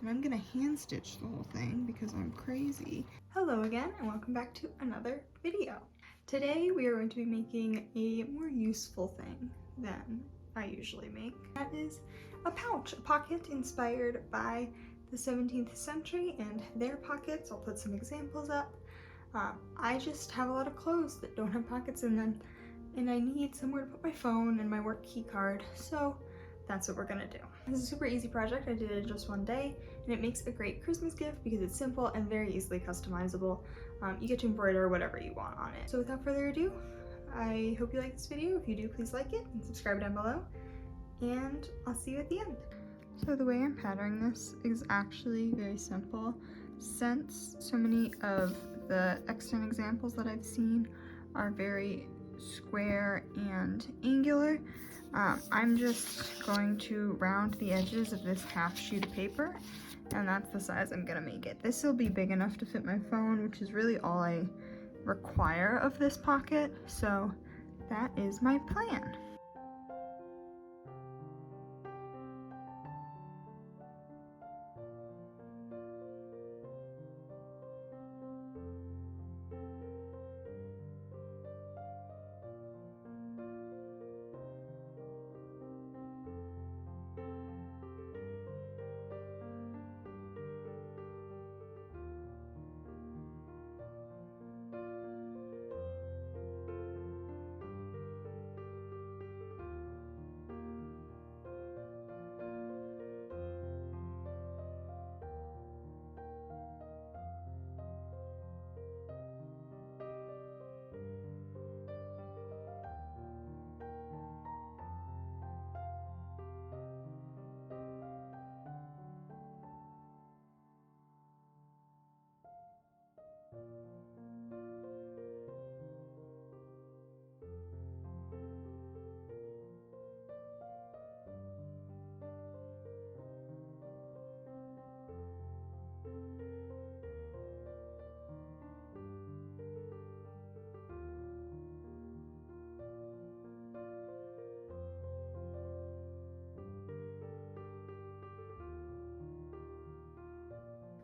and I'm gonna hand stitch the whole thing because I'm crazy. Hello again, and welcome back to another video. Today we are going to be making a more useful thing than I usually make. That is a pouch, a pocket inspired by the 17th century and their pockets. I'll put some examples up. I just have a lot of clothes that don't have pockets in them, and I need somewhere to put my phone and my work key card, so that's what we're gonna do. This is a super easy project. I did it in just one day, and it makes a great Christmas gift because it's simple and very easily customizable. You get to embroider whatever you want on it. So without further ado, I hope you like this video. If you do, please like it and subscribe down below, and I'll see you at the end. So the way I'm patterning this is actually very simple. Since so many of the extant examples that I've seen are very square and angular, I'm just going to round the edges of this half sheet of paper, and that's the size I'm gonna make it. This will be big enough to fit my phone, which is really all I require of this pocket, so that is my plan.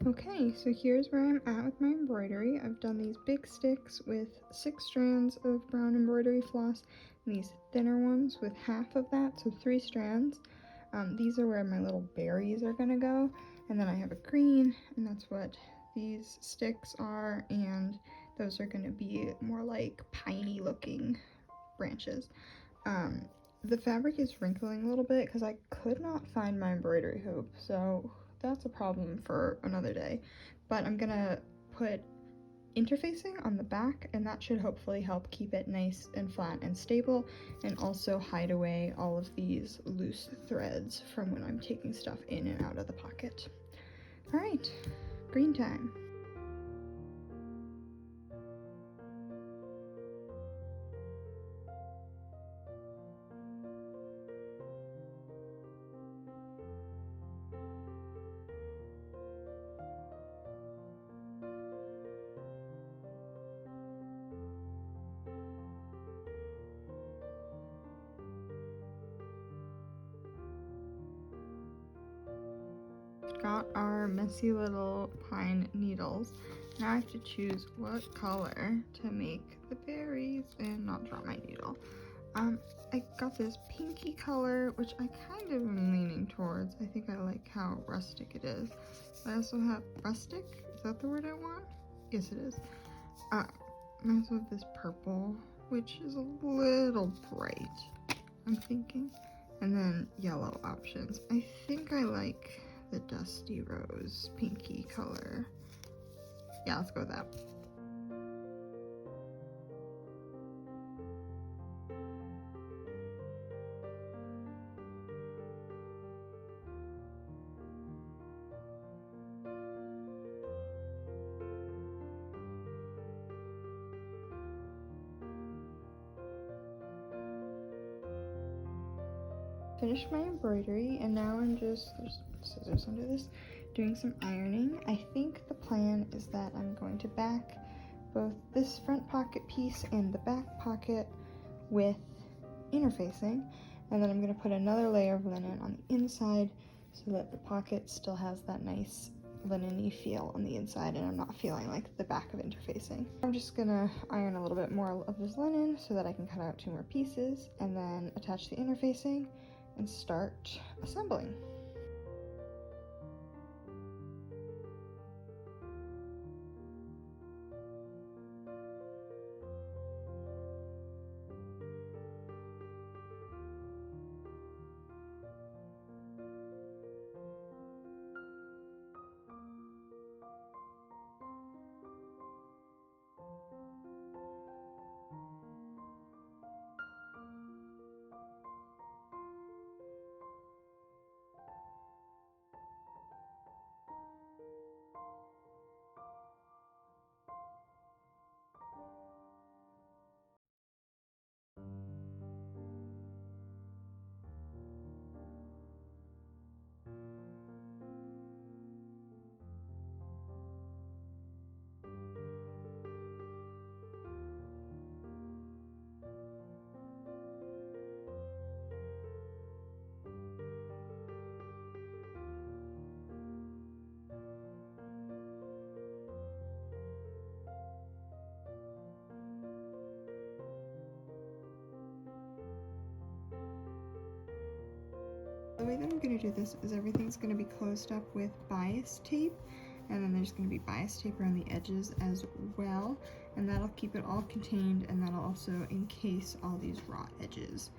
Okay, so here's where I'm at with my embroidery. I've done these big sticks with 6 strands of brown embroidery floss, and these thinner ones with half of that, so 3 strands. These are where my little berries are gonna go, and then I have a green, and that's what these sticks are, and those are gonna be more like piney looking branches. The fabric is wrinkling a little bit because I could not find my embroidery hoop, so that's a problem for another day. But I'm gonna put interfacing on the back, and that should hopefully help keep it nice and flat and stable, and also hide away all of these loose threads from when I'm taking stuff in and out of the pocket. All right, green time. Got our messy little pine needles. Now I have to choose what color to make the berries and not drop my needle. I got this pinky color, which I kind of am leaning towards. I think I like how rustic it is. I also have rustic, is that the word I want? Yes, it is. I also have this purple, which is a little bright, I'm thinking. And then yellow options. I think I like the dusty rose pinky color. Yeah, let's go with that. Finished my embroidery, and now I'm just, there's scissors under this, doing some ironing. I think the plan is that I'm going to back both this front pocket piece and the back pocket with interfacing, and then I'm going to put another layer of linen on the inside so that the pocket still has that nice linen-y feel on the inside and I'm not feeling like the back of interfacing. I'm just gonna iron a little bit more of this linen so that I can cut out 2 more pieces and then attach the interfacing and start assembling. The way that I'm going to do this is everything's going to be closed up with bias tape, and then there's going to be bias tape around the edges as well, and that'll keep it all contained, and that'll also encase all these raw edges.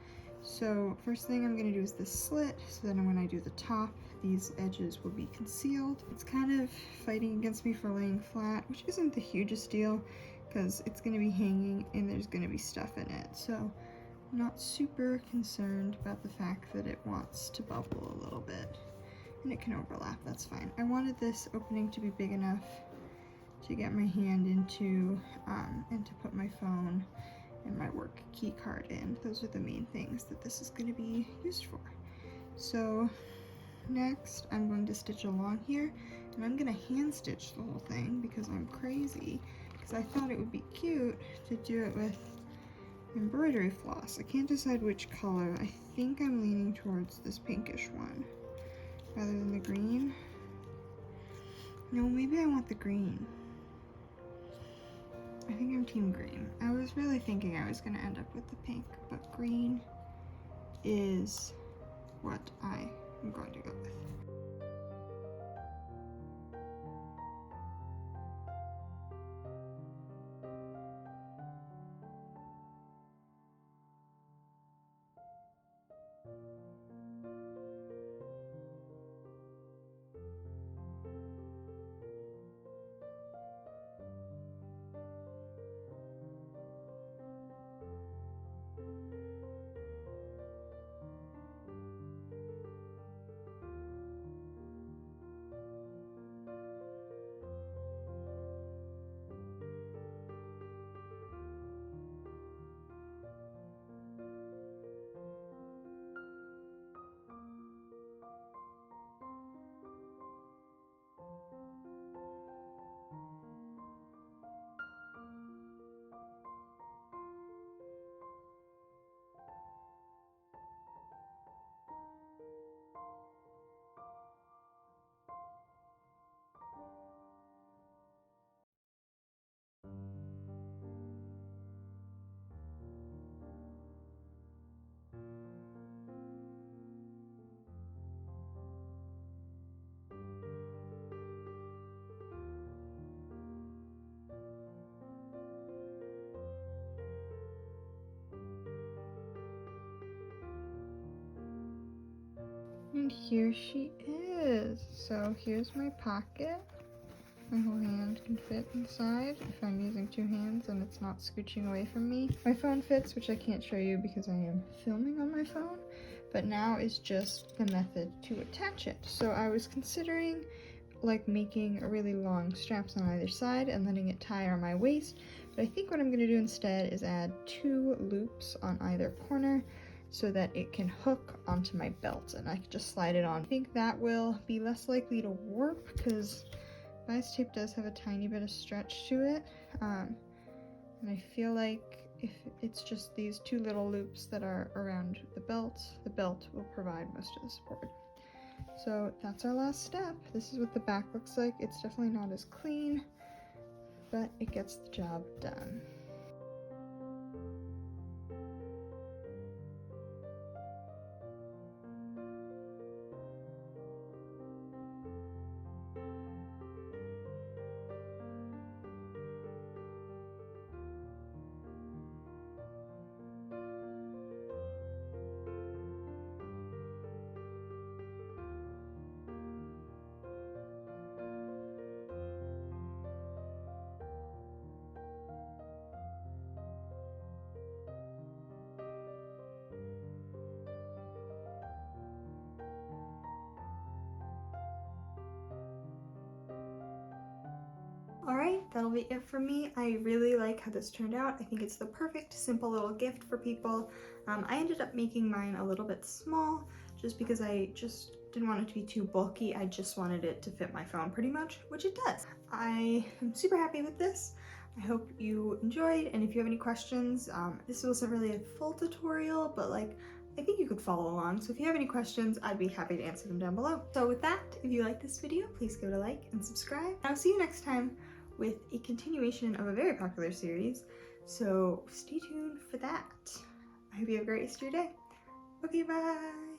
So first thing I'm going to do is this slit, so then when I do the top, these edges will be concealed. It's kind of fighting against me for laying flat, which isn't the hugest deal because it's going to be hanging and there's going to be stuff in it. So I'm not super concerned about the fact that it wants to bubble a little bit, and it can overlap, that's fine. I wanted this opening to be big enough to get my hand into and to put my phone and my work key card in. Those are the main things that this is going to be used for. So next I'm going to stitch along here, and I'm going to hand stitch the whole thing because I'm crazy, because I thought it would be cute to do it with embroidery floss. I can't decide which color. I think I'm leaning towards this pinkish one rather than the green. No, maybe I want the green. I think I'm team green. I was really thinking I was gonna end up with the pink, but green is what I am going to go with. And here she is. So here's my pocket. My whole hand can fit inside if I'm using 2 hands and it's not scooching away from me. My phone fits, which I can't show you because I am filming on my phone, but now is just the method to attach it. So I was considering like making a really long straps on either side and letting it tie around my waist, but I think what I'm going to do instead is add 2 loops on either corner so that it can hook onto my belt and I can just slide it on. I think that will be less likely to warp because bias tape does have a tiny bit of stretch to it, and I feel like if it's just these 2 little loops that are around the belt will provide most of the support. So that's our last step. This is what the back looks like. It's definitely not as clean, but it gets the job done. Alright, that'll be it for me. I really like how this turned out. I think it's the perfect, simple little gift for people. I ended up making mine a little bit small just because I just didn't want it to be too bulky. I just wanted it to fit my phone pretty much, which it does. I am super happy with this. I hope you enjoyed, and if you have any questions, this wasn't really a full tutorial, but like, I think you could follow along. So if you have any questions, I'd be happy to answer them down below. So with that, if you like this video, please give it a like and subscribe. I'll see you next time with a continuation of a very popular series, so stay tuned for that. I hope you have a great rest of your day. Okay, bye!